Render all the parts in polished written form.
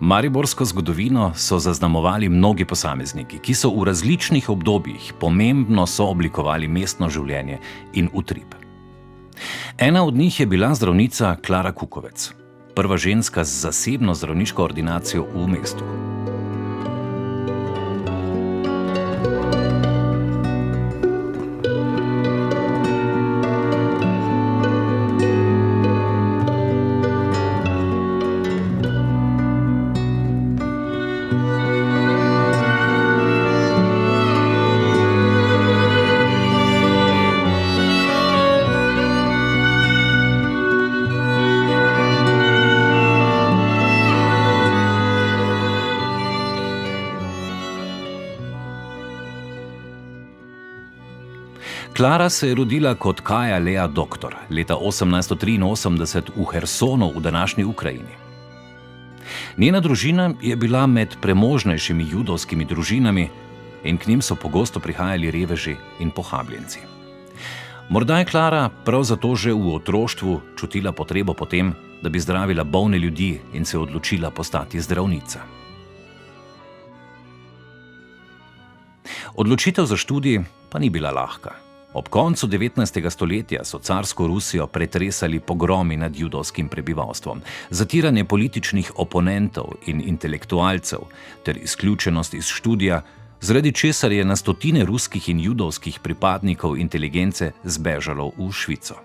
Mariborsko zgodovino so zaznamovali mnogi posamezniki, ki so v različnih obdobjih pomembno sooblikovali mestno življenje in utrip. Ena od njih je bila zdravnica Klara Kukovec, prva ženska z zasebno zdravniško ordinacijo v mestu. Klara se je rodila kot Kaja Lea Doktor leta 1883 v Hersonu v današnji Ukrajini. Njena družina je bila med premožnejšimi judovskimi družinami in k njim so pogosto prihajali reveži in pohabljenci. Morda je Klara prav zato že v otroštvu čutila potrebo po tem, da bi zdravila bolne ljudi in se odločila postati zdravnica. Odločitev za študij pa ni bila lahka. Ob koncu 19. stoletja so carsko Rusijo pretresali pogromi nad judovskim prebivalstvom, zatiranje političnih oponentov in intelektualcev ter izključenost iz študija, zaradi česar je na stotine ruskih in judovskih pripadnikov inteligence zbežalo v Švico.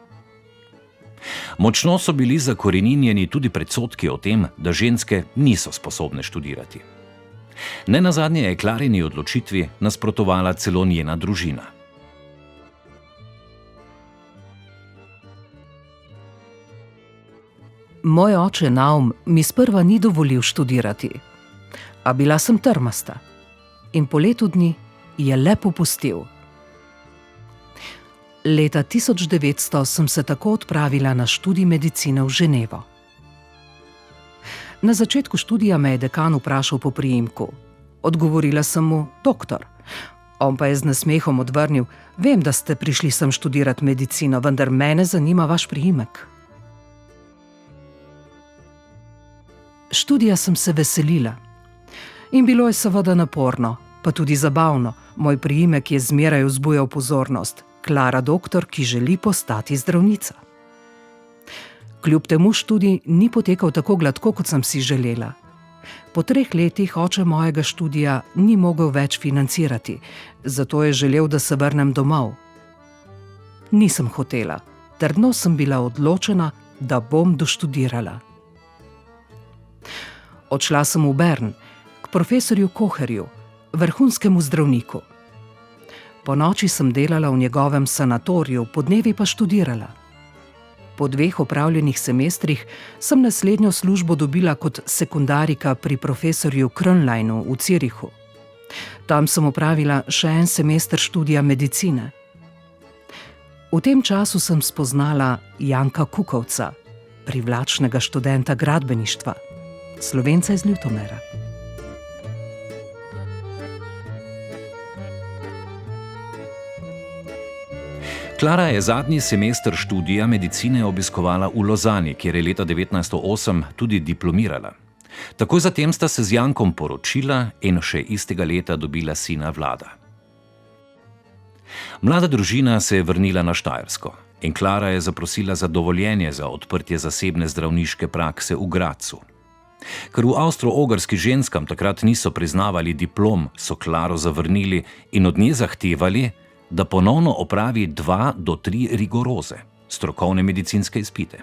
Močno so bili zakoreninjeni tudi predsodki o tem, da ženske niso sposobne študirati. Nenazadnje je Klarini odločitvi nasprotovala celo njena družina. Moj oče Naum mi sprva ni dovolil študirati, a bila sem trmasta in po letu dni je le popustil. Leta 1900 sem se tako odpravila na študij medicine v Ženevo. Na začetku študija me je dekan vprašal po priimku. Odgovorila sem mu doktor. On pa je z nasmehom odvrnil: vem, da ste prišli sem študirati medicino, vendar mene zanima vaš priimek. Študija sem se veselila. In bilo je seveda naporno, pa tudi zabavno. Moj priimek je zmeraj vzbujal pozornost. Klara Doktor, ki želi postati zdravnica. Kljub temu študij ni potekal tako gladko, kot sem si želela. Po 3 letih oče mojega študija ni mogel več financirati, zato je želel, da se vrnem domov. Nisem hotela, trdno sem bila odločena, da bom doštudirala. Odšla sem v Bern, k profesorju Koherju, vrhunskemu zdravniku. Po noči sem delala v njegovem sanatoriju, podnevi pa študirala. Po 2 opravljenih semestrih sem naslednjo službo dobila kot sekundarika pri profesorju Krönleinu v Zürichu. Tam sem opravila še 1 semester študija medicine. V tem času sem spoznala Janka Kukovca, privlačnega študenta gradbeništva, Slovenca iz Ljutomera. Klara je zadnji semester študija medicine obiskovala v Lozani, kjer je leta 1908 tudi diplomirala. Takoj zatem sta se z Jankom poročila in še istega leta dobila sina Vlada. Mlada družina se je vrnila na Štajersko in Klara je zaprosila za dovoljenje za odprtje zasebne zdravniške prakse v Gradcu. Ker v Avstro-Ogrski ženskam takrat niso priznavali diplom, so Klaro zavrnili in od nje zahtevali, da ponovno opravi 2 do 3 rigoroze, strokovne medicinske izpite.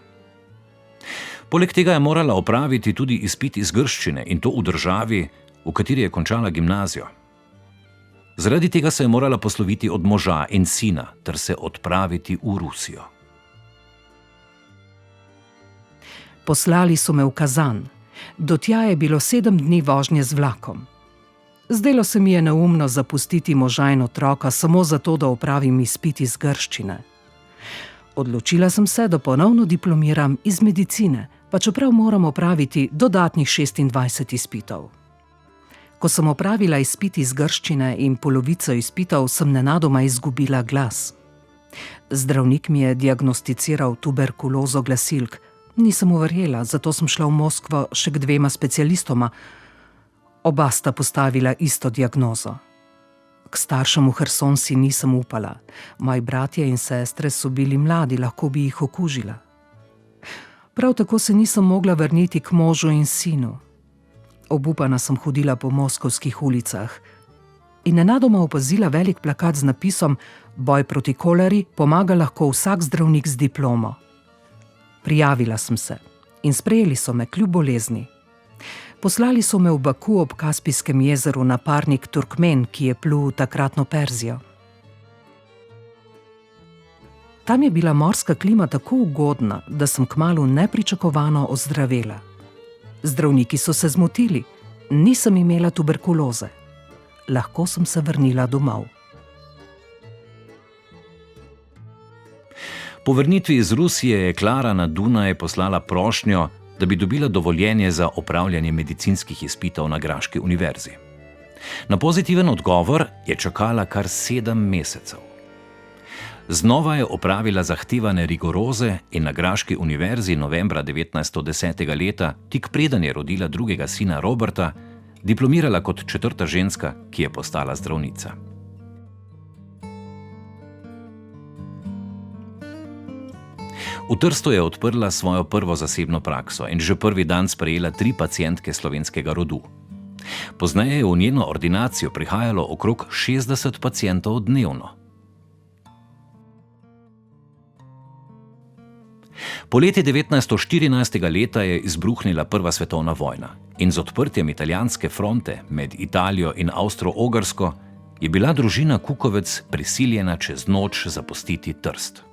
Poleg tega je morala opraviti tudi izpit iz grščine in to v državi, v kateri je končala gimnazijo. Zaradi tega se je morala posloviti od moža in sina ter se odpraviti v Rusijo. Poslali so me v Kazan. Do tja je bilo 7 dni vožnje z vlakom. Zdelo se mi je neumno zapustiti moža in otroka samo zato, da opravim izpit iz grščine. Odločila sem se, da ponovno diplomiram iz medicine, pa čeprav moram opraviti dodatnih 26 izpitov. Ko sem opravila izpit iz grščine in polovico izpitov, sem nenadoma izgubila glas. Zdravnik mi je diagnosticiral tuberkulozo glasilk, Nisem mu verjela, zato sem šla v Moskvo še k 2 specialistoma. Oba sta postavila isto diagnozo. K staršem v Herson si nisem upala. Moji bratje in sestre so bili mladi, lahko bi jih okužila. Prav tako se nisem mogla vrniti k možu in sinu. Obupana sem hodila po moskovskih ulicah in nenadoma opazila velik plakat z napisom Boj proti koleri pomaga lahko vsak zdravnik z diplomo. Prijavila sem se in sprejeli so me kljub bolezni. Poslali so me v Baku ob Kaspijskem jezeru na parnik Turkmen, ki je plul takratno Perzijo. Tam je bila morska klima tako ugodna, da sem kmalu nepričakovano ozdravela. Zdravniki so se zmotili, nisem imela tuberkuloze. Lahko sem se vrnila domov. Po vrnitvi iz Rusije je Klara na Dunaj poslala prošnjo, da bi dobila dovoljenje za opravljanje medicinskih izpitov na Graški univerzi. Na pozitiven odgovor je čakala kar 7 mesecev. Znova je opravila zahtevane rigoroze in na Graški univerzi novembra 1910. leta, tik preden je rodila drugega sina Roberta, diplomirala kot 4. ženska, ki je postala zdravnica. V Trstu je odprla svojo prvo zasebno prakso in že prvi dan sprejela 3 pacientke slovenskega rodu. Pozneje je v njeno ordinacijo prihajalo okrog 60 pacientov dnevno. Poleti 1914. leta je izbruhnila Prva svetovna vojna in z odprtjem italijanske fronte med Italijo in Avstro-Ogrsko je bila družina Kukovec prisiljena čez noč zapustiti Trst.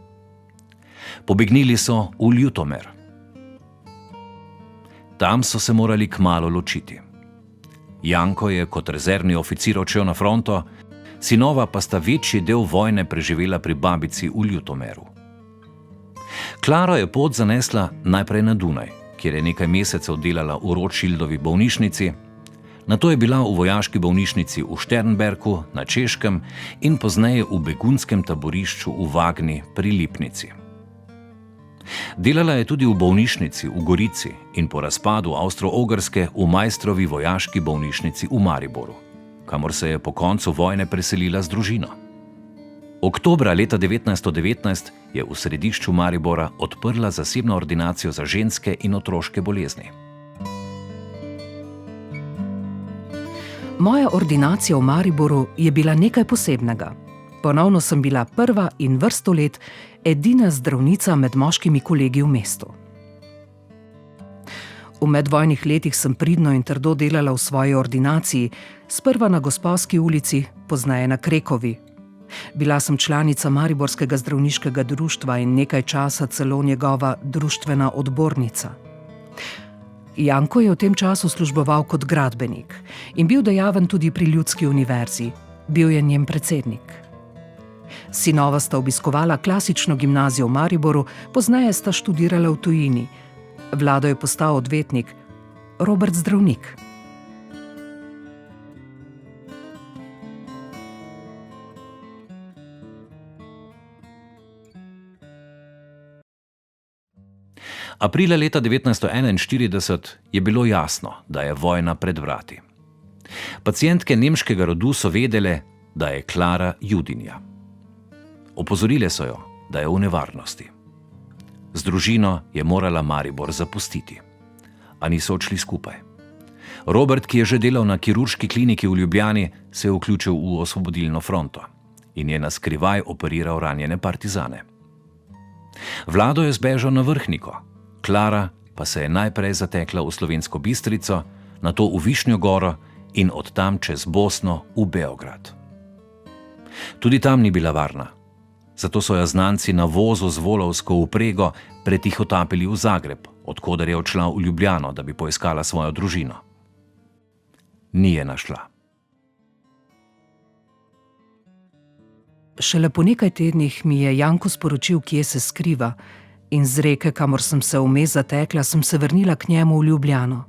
Pobegnili so v Ljutomer. Tam so se morali kmalu ločiti. Janko je kot rezervni oficir odšel na fronto, sinova pa sta večji del vojne preživela pri babici v Ljutomeru. Klaro je pot zanesla najprej na Dunaj, kjer je nekaj mesecev delala v Rothschildovi bolnišnici, nato je bila v vojaški bolnišnici v Šternberku na Češkem in pozneje v begunskem taborišču v Vagni pri Lipnici. Delala je tudi v bolnišnici v Gorici in po razpadu Avstro-Ogrske v Majstrovi vojaški bolnišnici v Mariboru, kamor se je po koncu vojne preselila z družino. Oktobra leta 1919 je v središču Maribora odprla zasebno ordinacijo za ženske in otroške bolezni. Moja ordinacija v Mariboru je bila nekaj posebnega. Ponovno sem bila prva in vrsto let edina zdravnica med moškimi kolegi v mestu. V medvojnih letih sem pridno in trdo delala v svoji ordinaciji, sprva na Gosposki ulici, pozneje na Krekovi. Bila sem članica Mariborskega zdravniškega društva in nekaj časa celo njegova društvena odbornica. Janko je v tem času služboval kot gradbenik in bil dejaven tudi pri Ljudski univerzi. Bil je njen predsednik. Sinova sta obiskovala klasično gimnazijo v Mariboru, pozneje sta študirala v tujini. Vlado je postal odvetnik, Robert zdravnik. Aprila leta 1941 je bilo jasno, da je vojna pred vrati. Pacientke nemškega rodu so vedele, da je Klara Judinja. Opozorile so jo, da je v nevarnosti. Z družino je morala Maribor zapustiti. A niso odšli skupaj. Robert, ki je že delal na kirurški kliniki v Ljubljani, se je vključil v osvobodilno fronto in je na skrivaj operiral ranjene partizane. Vlado je zbežal na Vrhniko, Klara pa se je najprej zatekla v Slovensko Bistrico, nato v Višnjo Goro in od tam čez Bosno v Beograd. Tudi tam ni bila varna. Zato so jo znanci na vozu z volovsko vprego pretihotapili v Zagreb, odkoder je odšla v Ljubljano, da bi poiskala svojo družino. Ni je našla. Šele po nekaj tednih mi je Janko sporočil, kje se skriva, in z Reke, kamor sem se vmes zatekla, sem se vrnila k njemu v Ljubljano.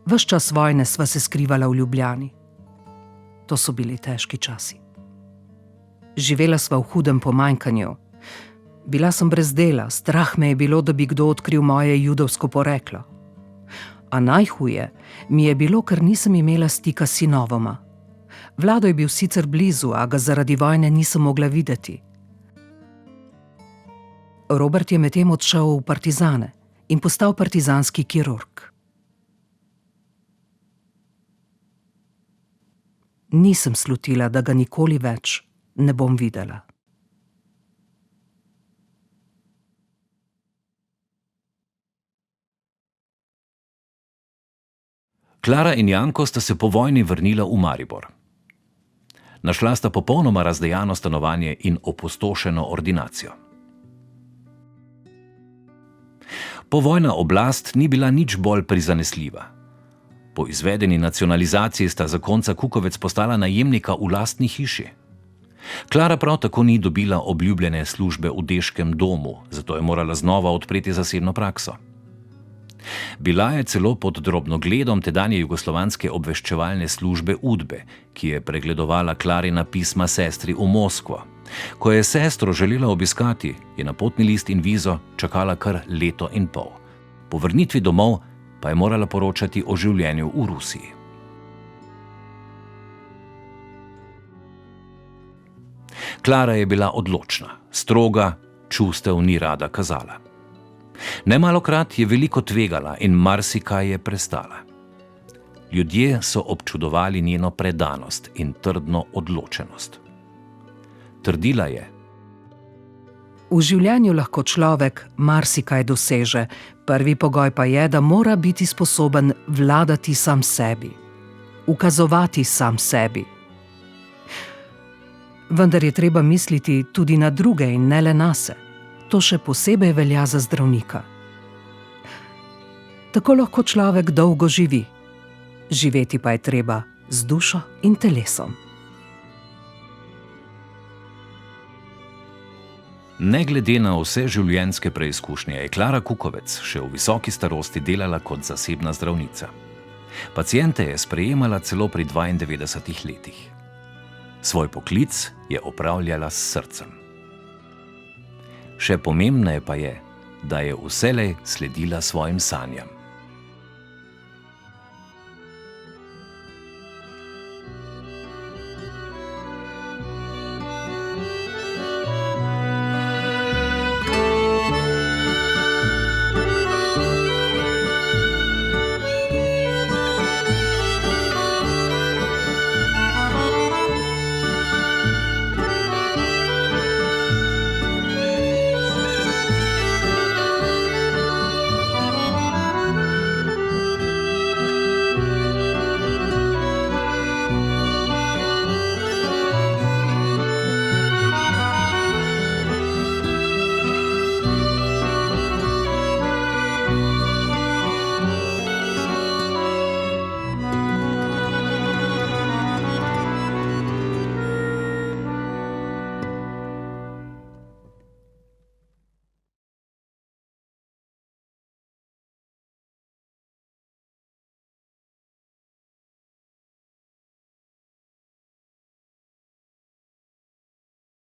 Ves čas vojne sva se skrivala v Ljubljani. To so bili težki časi. Živela sva v hudem pomanjkanju. Bila sem brez dela, strah me je bilo, da bi kdo odkril moje judovsko poreklo. A najhuje mi je bilo, ker nisem imela stika s sinovoma. Vlado je bil sicer blizu, a ga zaradi vojne nisem mogla videti. Robert je medtem odšel v partizane in postal partizanski kirurg. Nisem slutila, da ga nikoli več ne bom videla. Klara in Janko sta se po vojni vrnila v Maribor. Našla sta popolnoma razdejano stanovanje in opustošeno ordinacijo. Povojna oblast ni bila nič bolj prizanesljiva. Po izvedeni nacionalizaciji sta zakonca Kukovec postala najemnika v lastni hiši. Klara prav tako ni dobila obljubljene službe v deškem domu, zato je morala znova odpreti zasebno prakso. Bila je celo pod drobnogledom tedanje jugoslovanske obveščevalne službe Udbe, ki je pregledovala Klarina pisma sestri v Moskvo. Ko je sestro želela obiskati, je na potni list in vizo čakala kar 1,5 leta. Po vrnitvi domov pa je morala poročati o življenju v Rusiji. Klara je bila odločna, stroga, čustev ni rada kazala. Nemalokrat je veliko tvegala in marsikaj je prestala. Ljudje so občudovali njeno predanost in trdno odločenost. Trdila je: V življenju lahko človek marsikaj doseže, prvi pogoj pa je, da mora biti sposoben vladati sam sebi, ukazovati sam sebi. Vendar je treba misliti tudi na druge in ne le nase. To še posebej velja za zdravnika. Tako lahko človek dolgo živi. Živeti pa je treba z dušo in telesom. Ne glede na vse življenjske preizkušnje je Klara Kukovec še v visoki starosti delala kot zasebna zdravnica. Paciente je sprejemala celo pri 92 letih. Svoj poklic je opravljala s srcem. Še pomembneje pa je, da je vselej sledila svojim sanjam.